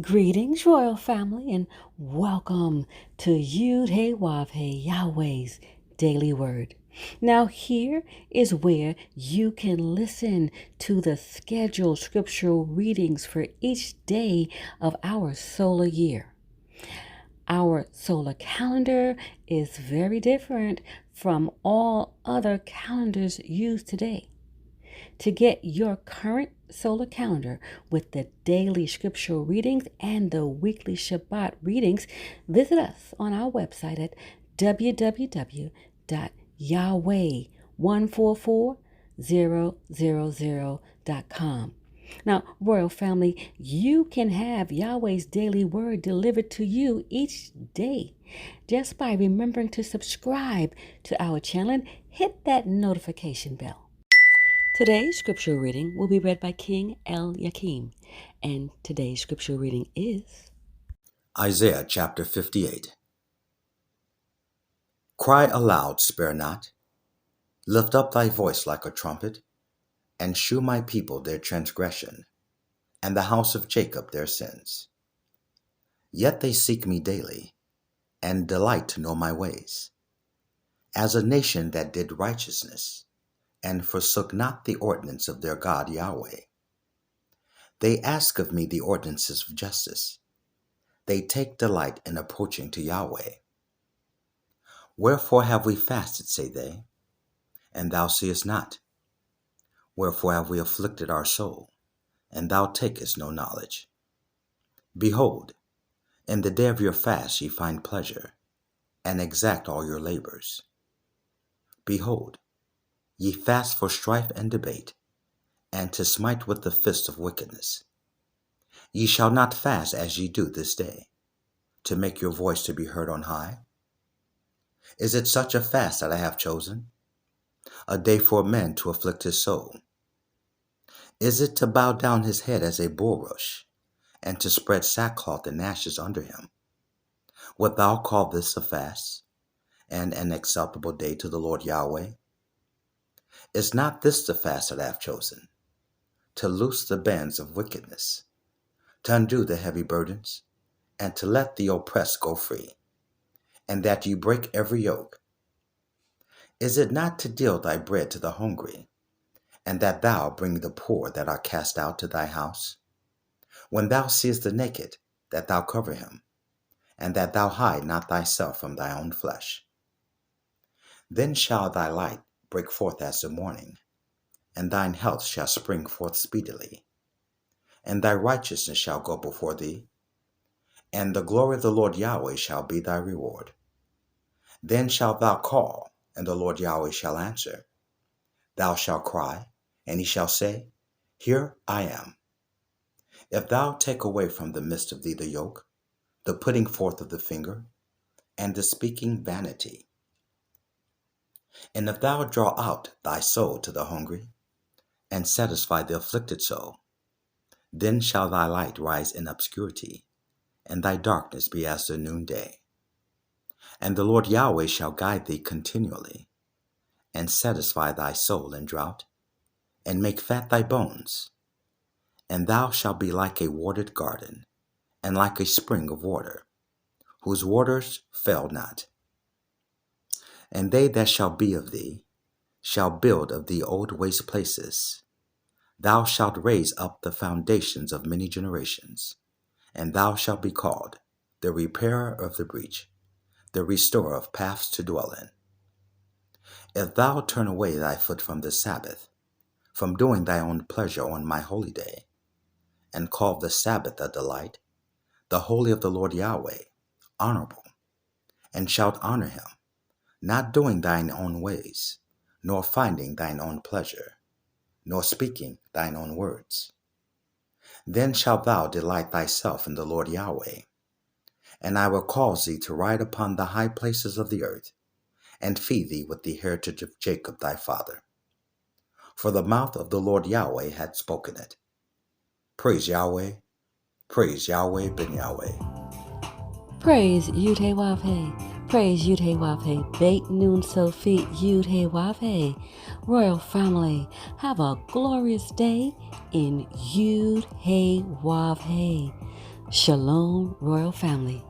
Greetings, royal family, and welcome to Yud Hey Wav Hey, Yahweh's Daily Word. Now, here is where you can listen to the scheduled scriptural readings for each day of our solar year. Our solar calendar is very different from all other calendars used today. To get your current solar calendar with the daily scriptural readings and the weekly Shabbat readings, visit us on our website at www.yahweh144000.com. Now, Royal Family, you can have Yahweh's daily word delivered to you each day just by remembering to subscribe to our channel and hit that notification bell. Today's scripture reading will be read by King Yakim, and today's scripture reading is Isaiah chapter 58. Cry aloud, spare not. Lift up thy voice like a trumpet, and shew my people their transgression, and the house of Jacob their sins. Yet they seek me daily, and delight to know my ways, as a nation that did righteousness, and forsook not the ordinance of their God Yahweh. They ask of me the ordinances of justice. They take delight in approaching to Yahweh. Wherefore have we fasted, say they, and thou seest not? Wherefore have we afflicted our soul, and thou takest no knowledge? Behold, in the day of your fast ye find pleasure, and exact all your labors. Behold, ye fast for strife and debate, and to smite with the fist of wickedness. Ye shall not fast as ye do this day, to make your voice to be heard on high. Is it such a fast that I have chosen, a day for man to afflict his soul? Is it to bow down his head as a bulrush, and to spread sackcloth and ashes under him? Wilt thou call this a fast, and an acceptable day to the Lord Yahweh? Is not this the fast that I have chosen, to loose the bands of wickedness, to undo the heavy burdens, and to let the oppressed go free, and that you break every yoke? Is it not to deal thy bread to the hungry, and that thou bring the poor that are cast out to thy house? When thou seest the naked, that thou cover him, and that thou hide not thyself from thy own flesh. Then shall thy light break forth as the morning, and thine health shall spring forth speedily, and thy righteousness shall go before thee, and the glory of the Lord Yahweh shall be thy reward. Then shalt thou call, and the Lord Yahweh shall answer. Thou shalt cry, and he shall say, Here I am. If thou take away from the midst of thee the yoke, the putting forth of the finger, and the speaking vanity, and if thou draw out thy soul to the hungry, and satisfy the afflicted soul, then shall thy light rise in obscurity, and thy darkness be as the noonday. And the Lord Yahweh shall guide thee continually, and satisfy thy soul in drought, and make fat thy bones. And thou shalt be like a watered garden, and like a spring of water, whose waters fail not. And they that shall be of thee shall build of thee old waste places. Thou shalt raise up the foundations of many generations, and thou shalt be called the repairer of the breach, the restorer of paths to dwell in. If thou turn away thy foot from the Sabbath, from doing thy own pleasure on my holy day, and call the Sabbath a delight, the holy of the Lord Yahweh, honorable, and shalt honor him, not doing thine own ways, nor finding thine own pleasure, nor speaking thine own words. Then shalt thou delight thyself in the Lord Yahweh, and I will cause thee to ride upon the high places of the earth, and feed thee with the heritage of Jacob thy father. For the mouth of the Lord Yahweh hath spoken it. Praise Yahweh, ben Yahweh. Praise Yud Hey Wav Hey, Praise Yud Hey Wav Hey, Beit Nun Sofit Yud Hey Wav Hey. Royal Family, have a glorious day in Yud Hey Wav Hey. Shalom, royal family.